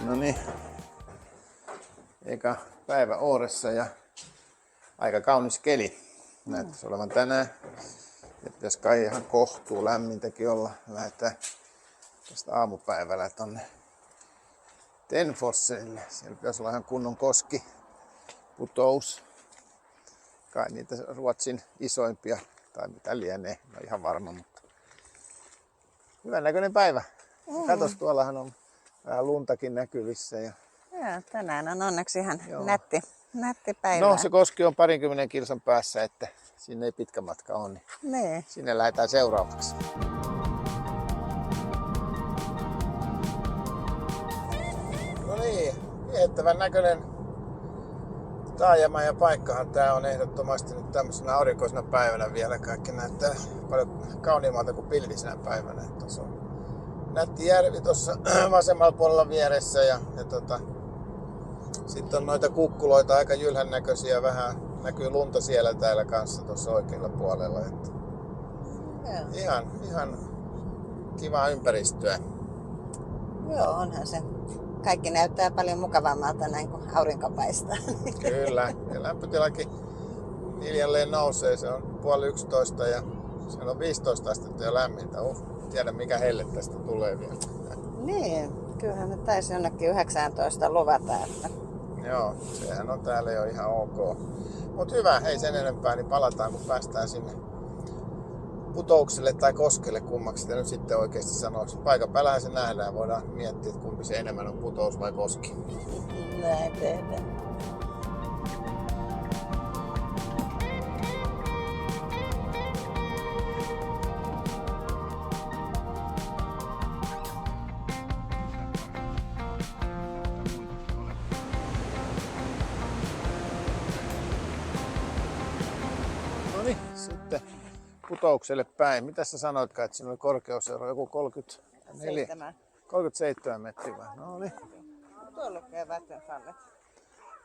No niin, eka päivä Åressa ja aika kaunis keli näyttäisi olevan tänään. Ja pitäisi kai ihan kohtuu lämmintäkin olla. Lähdetään tästä aamupäivällä tonne Tenfosselle. Siellä pitäisi olla ihan kunnon koski, putous. Kai niitä Ruotsin isoimpia, tai mitä lienee, no ihan varma, mutta hyvän näköinen päivä. Katos, tuollahan on vähän luntakin näkyvissä. Ja Joo, tänään on onneksi ihan nätti päivä. no se koski on 20 kilsan päässä, että sinne ei pitkä matka ole, Niin. sinne lähdetään seuraavaksi. No niin, viehättävän näköinen taajama ja paikkahan tää on ehdottomasti nyt tämmöisenä aurinkoisena päivänä vielä. Kaikki näyttää paljon kauniimmalta kuin pilvisenä päivänä. Tuossa on nätti järvi tuossa vasemmalla puolella vieressä ja sitten on noita kukkuloita aika jylhän näköisiä, vähän näkyy lunta siellä täällä kanssa tuossa oikealla puolella. Että ihan kivaa ympäristöä. Joo, onhan se. Kaikki näyttää paljon mukavammalta näin kuin aurinko paistaa. Kyllä, ja lämpötilakin hiljalleen nousee. Se on 10:30 ja siellä on 15 astetta jo lämmintä. Tiedä mikä helle tästä tulee vielä. Niin, kyllähän nyt taisi jonnekin 19 luvata. Että Joo, sehän on täällä jo ihan ok. Mut hyvä, ei sen enempää, niin palataan kun päästään sinne putoukselle tai koskelle, kummaksi sitä nyt sitten oikeasti sanoisi. Paikan päällähän se nähdään, voidaan miettiä, että kumpi se enemmän on, putous vai koski. näin tehdään. Noniin, sitten putoukselle päin. Mitä sä sanoitkaan, että siinä oli korkeusero joku 37 metriä vai? No niin. Tuolla lukee Vattenfallet.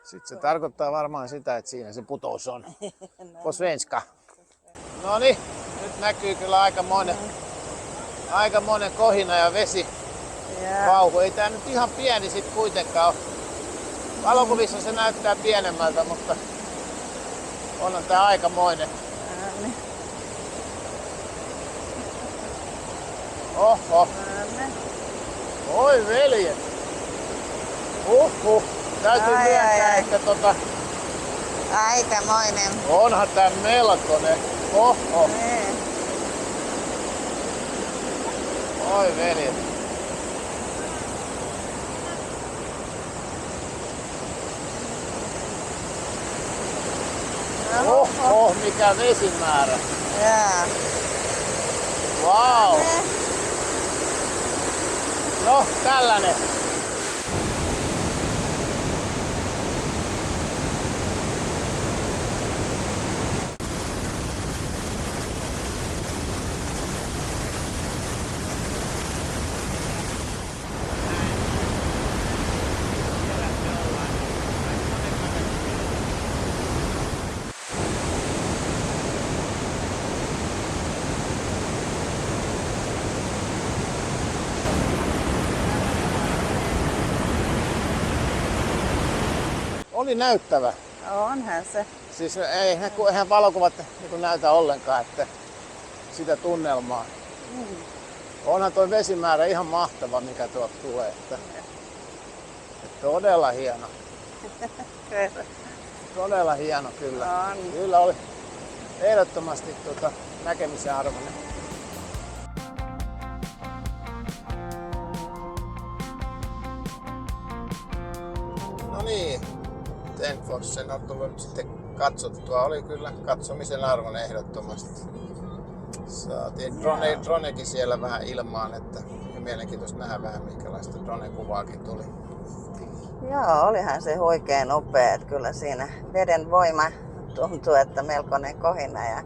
Sitten se tarkoittaa varmaan sitä, että siinä se putous on. På svenska. No niin, nyt näkyy kyllä aikamoinen kohina ja vesi. Vauhu. Ei tää nyt ihan pieni sit kuitenkaan ole. Valokuvissa se näyttää pienemmältä, mutta onhan tää aikamoinen. Oho. Oi veljet. Täytyy myöntää, että Aikamoinen. onhan tää melkoinen. Oho. Niin. Oi veljet. Oho, mikä vesimäärä. Jaa. Vau. No, tällainen. Oli näyttävä. Onhan se. Siis eihän valokuvat niin näytä ollenkaan, että sitä tunnelmaa. Onhan tuo vesimäärä ihan mahtava, mikä tuolta tulee. Että todella hieno. Todella hieno kyllä. On. Kyllä oli ehdottomasti näkemisen arvoinen. No niin. Tenfossen on tullut nyt sitten katsottua. Oli kyllä katsomisen arvon ehdottomasti. Saatiin dronekin siellä vähän ilmaan, että mielenkiintoista nähdä vähän minkälaista drone-kuvaakin tuli. Joo, olihan se oikein nopea. Että kyllä siinä veden voima tuntui, että melkoinen kohina. Ja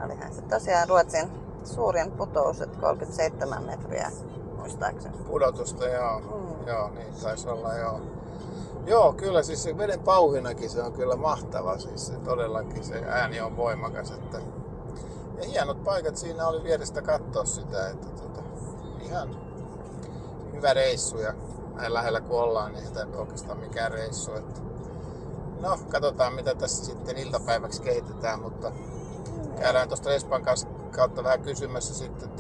olihan se tosiaan Ruotsin suurin putous, että 37 metriä muistaakseni. Pudotusta, joo. Joo, niin taisi olla, joo. Joo, kyllä siis se veden pauhinakin se on kyllä mahtava. Siis se todellakin se ääni on voimakas. Että ja hienot paikat siinä oli vierestä katsoa sitä. Että ihan hyvä reissu ja näin lähellä kun ollaan, niin ei tämä nyt oikeastaan mikään reissu. Että no, katsotaan mitä tässä sitten iltapäiväksi kehitetään, mutta käydään tuosta Espan kautta vähän kysymässä sitten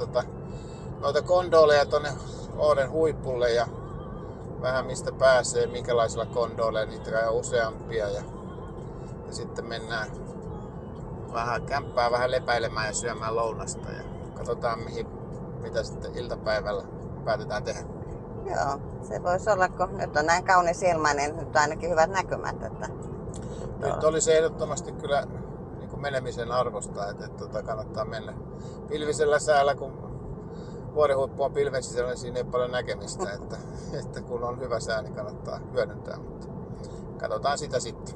noita kondoleja tonne Ooden huipulle ja vähän mistä pääsee, minkälaisilla kondoleilla, niitä on useampia ja sitten mennään vähän kämppää vähän lepäilemään ja syömään lounasta ja katsotaan mitä sitten iltapäivällä päätetään tehdä. Joo, se voisi olla, kun nyt on näin kaunis ilma, niin nyt on ainakin hyvät näkymät. Että nyt olisi ehdottomasti kyllä niin kuin menemisen arvosta, että kannattaa mennä pilvisellä säällä, kun vuorihuippu on pilven sisällä, niin siinä ei paljon näkemistä, että kun on hyvä sää, niin kannattaa hyödyntää, mutta katsotaan sitä sitten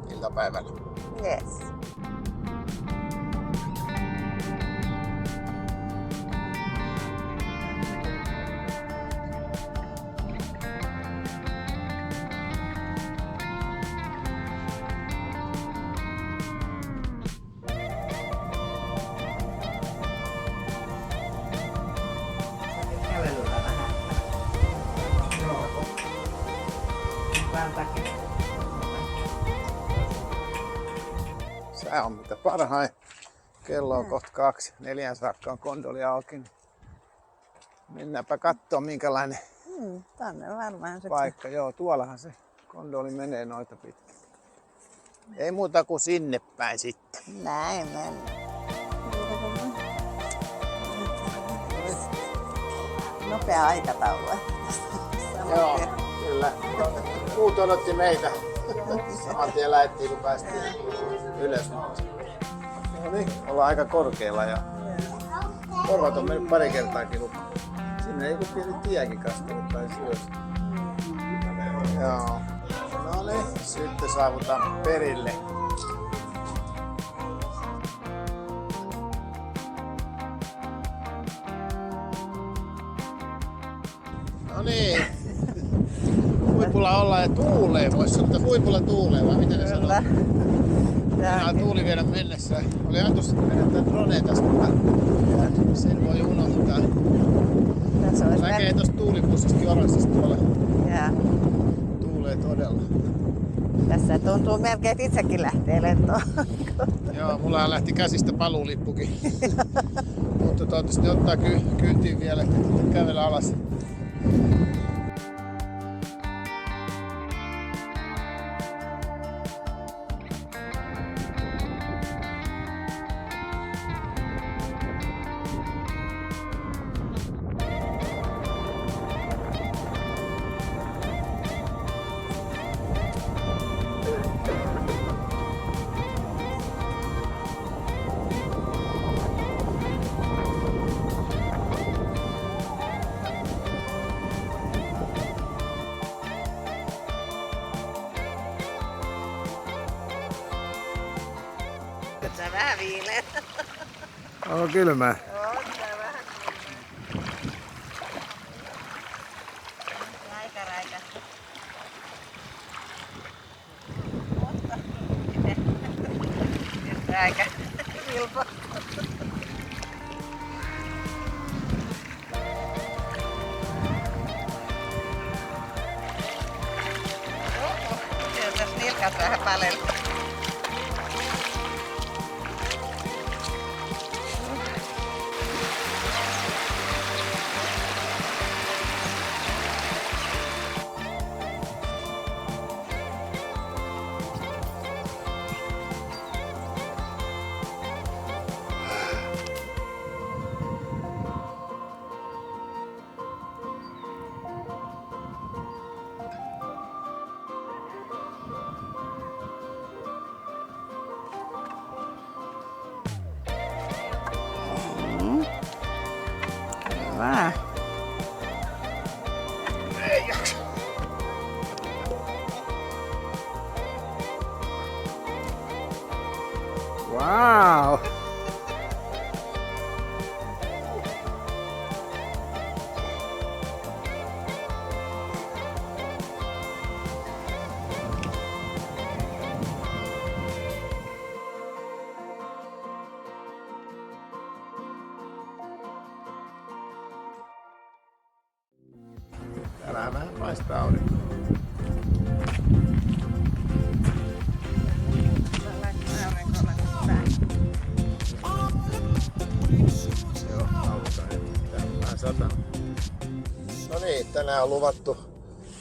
iltapäivällä. yes. Kävelyllä vähän. Sää on mitä parhain. Kello on kohta 2. 4 saakka on kondoli auki. Mennäänpä katsoa minkälainen Tänne varmaan se. paikka. Joo, tuollahan se kondoli menee noita pitkin. Ei muuta kuin sinne päin sitten. Näin mennään. Nopea aikataulu. Joo, kyllä. Muut odotti meitä. Saman tien lähettiin, kun päästiin ylös. No niin, ollaan aika korkealla ja korvat on mennyt pari kertaakin lukkoon. Sinne ei joku pieni tiekin kastunut tai ylös. Joo. No niin, sitten saavutaan perille. No niin. Huipulla ollaan ja tuulee. Voisi sanoa, että huipulla tuulee, vai miten ne sanoo? Kyllä. Minä tuuli vielä mennessä. Oli ajatus vedetään drone tästä, mutta sen voi unohtaa. Tässä olisi Näkee tuosta tuulipussista oranssista tuolla. Jaa. Tuulee todella. Tässä tuntuu melkein, että itsekin lähtee lentoon. Joo, mulla lähti käsistä paluulippukin. Mutta toivottavasti ottaa kyytiin vielä, että kävellä alas. Sä vähän viileä. Onko kylmää? On sä vähän. Aika räikä. Mutta räikä. Vilpo. Siellä tässä nilkat vähän paljon. Hyvä. Ei jaksa. Wow. Vähän paistaa aurinko. Joo, alkaa nyt. Tää on vähän satanut. No niin, tänään on luvattu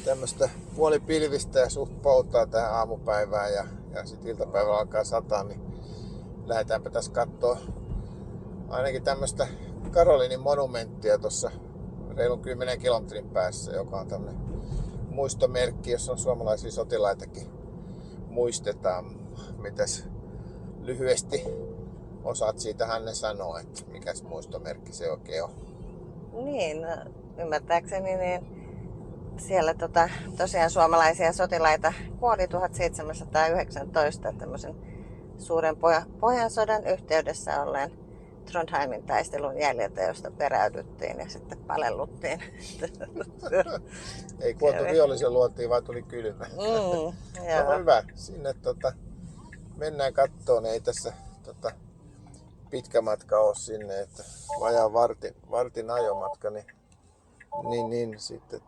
tämmöstä puolipilvistä ja suht poutaa tähän aamupäivään ja sit iltapäivällä alkaa sataa, niin lähdetäänpä tässä kattoo ainakin tämmöstä Karolinin monumenttia tuossa reilun 10 kilometrin päässä, joka on tämmönen muistomerkki, jossa on suomalaisia sotilaitakin muistetaan. Mitäs lyhyesti osaat siitä Hanne sanoa, että mikäs muistomerkki se oikein on? Niin, no, ymmärtääkseni niin siellä tosiaan suomalaisia sotilaita kuoli 1719 tämmöisen suuren Pohjansodan yhteydessä olleen Trondheimin taistelun jäljiltä, josta peräydyttiin ja sitten palelluttiin. Ei kuoltu vihollisen luotiin, vaan tuli kylmä. No hyvä, sinne mennään kattoon, ei tässä pitkä matka ole sinne, että vajaa vartin ajomatka, niin sitten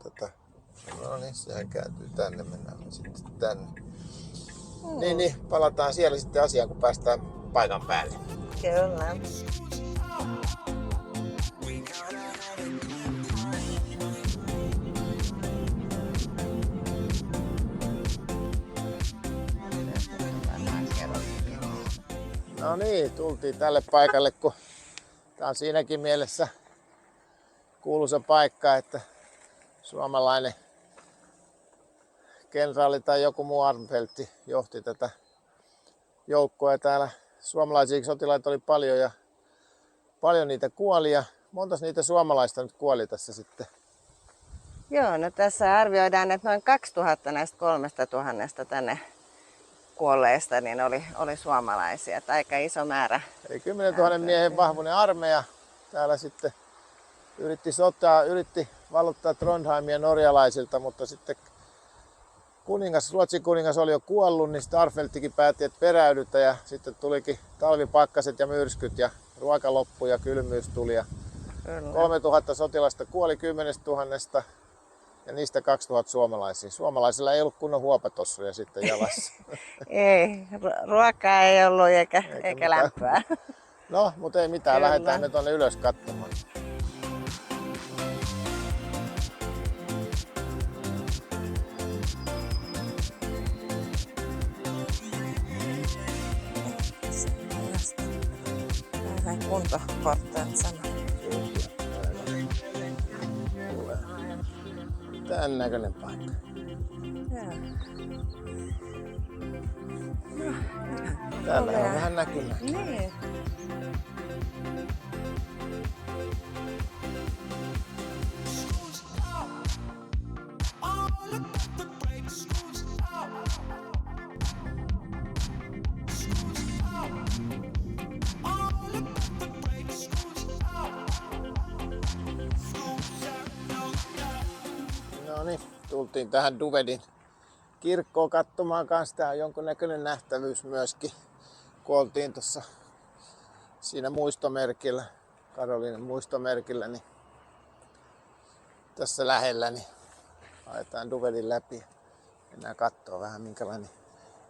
no niin, sehän kääntyy tänne, mennään sitten tänne. Niin, palataan siellä sitten asiaan, kun päästään paikan päälle. Kyllä. No niin, tultiin tälle paikalle, kun tää on siinäkin mielessä kuuluisa paikka, että suomalainen kenraali tai joku muu Armfeldt johti tätä joukkoa. Täällä suomalaisia sotilaita oli paljon ja paljon niitä kuoli. Ja montas niitä suomalaista nyt kuoli tässä sitten? Joo, no tässä arvioidaan, että noin 2000 näistä 3000 tänne kuolleista niin oli suomalaisia. Että aika iso määrä. Eli 10 000 miehen vahvuinen armeija täällä sitten yritti valottaa Trondheimia norjalaisilta, mutta sitten Ruotsin kuningas oli jo kuollut, niin sitten Armfeldtkin päätti, että peräydytä ja sitten tulikin talvipakkaset ja myrskyt ja ruoka loppui ja kylmyys tuli. Ja 3000 sotilasta kuoli 10 000 ja niistä 2000 suomalaisia. Suomalaisilla ei ollut kunnon huopatossuja sitten jalassa. Ei, ruokaa ei ollut eikä lämpöä. No, mutta ei mitään, Kyllä. Lähdetään me tuonne ylös katsomaan. Kuntoportaat sanoo. Tän näköinen paikka. Täällä on vähän näkymää. Niin. No niin, tultiin tähän Duvedin kirkkoon katsomaan kanssa. Tää on jonkunnäköinen nähtävyys myöskin. Kun oltiin tuossa siinä muistomerkillä, Karolinen muistomerkillä, niin tässä lähellä, niin ajetaan Duvedin läpi. Mennään katsoa vähän minkälainen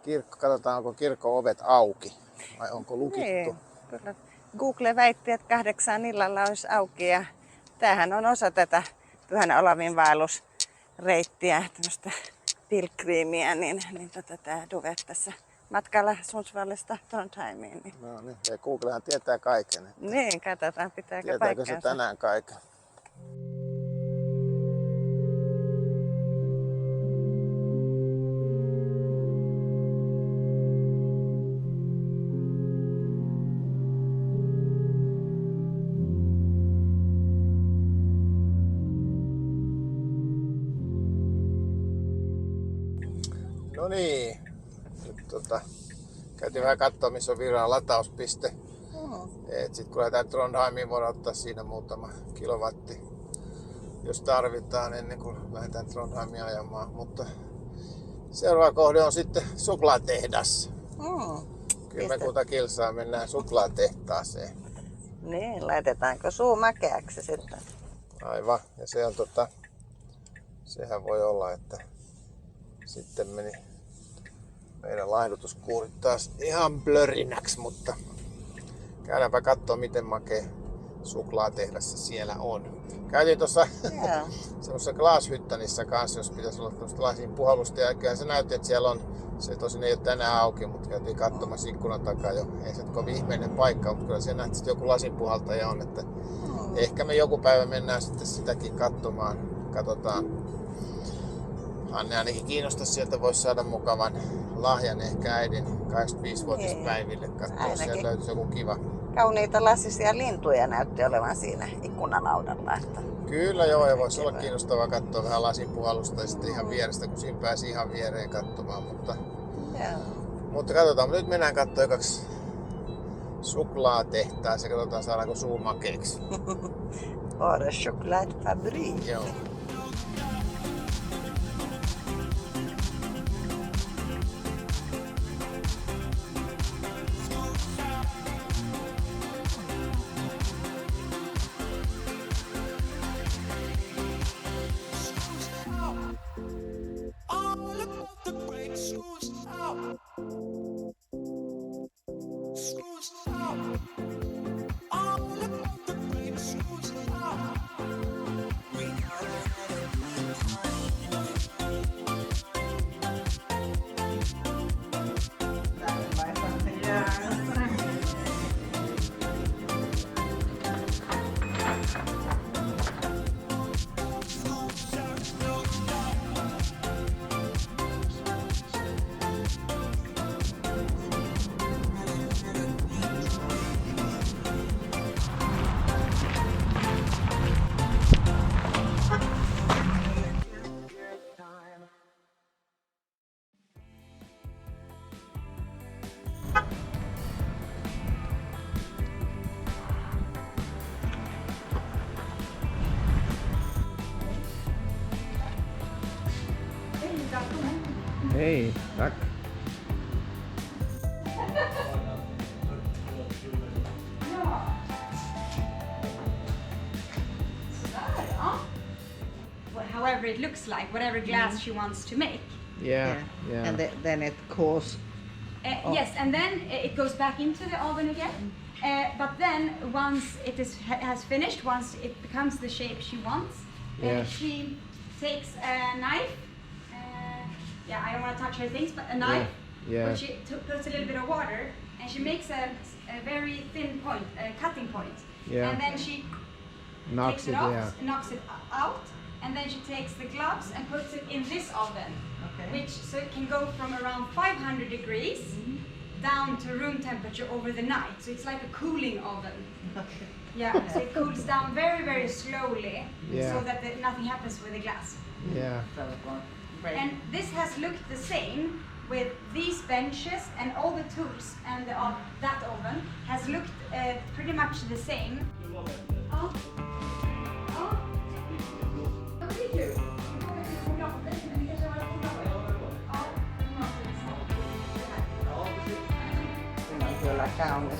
kirkko. Katsotaan, onko kirkon ovet auki vai onko lukittu. Niin, kyllä. Google väitti, että 8 illalla olisi auki ja tämähän on osa tätä Pyhän Olavin vaellusreittiä, tämmöistä pilgriimiä, niin tämä Duvet tässä matkalla Sundsvallista Trondheimiin. Niin. No niin, ja Googlehan tietää kaiken. Niin, katsotaan pitääkö Tietääkö paikkaansa. se tänään kaiken? No niin, nyt käytiin vähän katsoa, missä on Viran latauspiste. Sitten kun lähdetään Trondheimiin, voidaan ottaa siinä muutama kilowatti, jos tarvitaan ennen kuin lähdetään Trondheimiin ajamaan. Mutta seuraava kohde on sitten suklaatehdas. Kymmenkunta kilsaa mennään suklaatehtaaseen. Niin, laitetaanko suu makeaksi sitten? Aivan, ja se on sehän voi olla, että sitten meni meidän laihdutuskuurit taas ihan blörinäksi, mutta käydäänpä katsoa, miten makea suklaatehdas siellä on. Käytiin tuossa semmoisessa Glashyttanissa kanssa, jos pitäisi olla tämmöistä lasin puhallusta, ja kyllähän se näytti, että siellä on, se tosin ei ole tänään auki, mutta käytiin katsomassa ikkunan takaa jo. Ei se kovin ihmeinen paikka, mutta kyllä se näytti, että joku lasinpuhaltaja on, että ehkä me joku päivä mennään sitten sitäkin katsomaan. Katsotaan. Anne ainakin kiinnostaa, sieltä voisi saada mukavan lahjan ehkä äidin 85-vuotispäiville. Katsoa, jos sieltä löytyisi joku kiva. Kauniita lasisia lintuja näytti olevan siinä ikkunalaudalla. Että Kyllä joo, ja voisi olla kiinnostavaa katsoa vähän lasinpuhallusta ja sitten ihan vierestä, kun siinä pääsi ihan viereen katsomaan. Mutta katsotaan, nyt mennään katsomaan kaksi suklaatehtaaseen ja katsotaan saadaanko suu makeeksi. Vara chokladfabrik. Joo. Hej, tack. However it looks like, whatever glass she wants to make. Yeah. And then it cools. Yes, and then it goes back into the oven again. But then once it has finished, once it becomes the shape she wants, she takes a knife. I don't want to touch her things, but a knife. But she puts a little bit of water, and she makes a very thin point, a cutting point. And then she takes it off, knocks it out, and then she takes the gloves and puts it in this oven, so it can go from around 500 degrees down to room temperature over the night. So it's like a cooling oven. Yeah, so it cools down very, very slowly, so that nothing happens with the glass. Yeah. And this has looked the same with these benches and all the tools, and that oven has looked pretty much the same. Kyllä kaunis.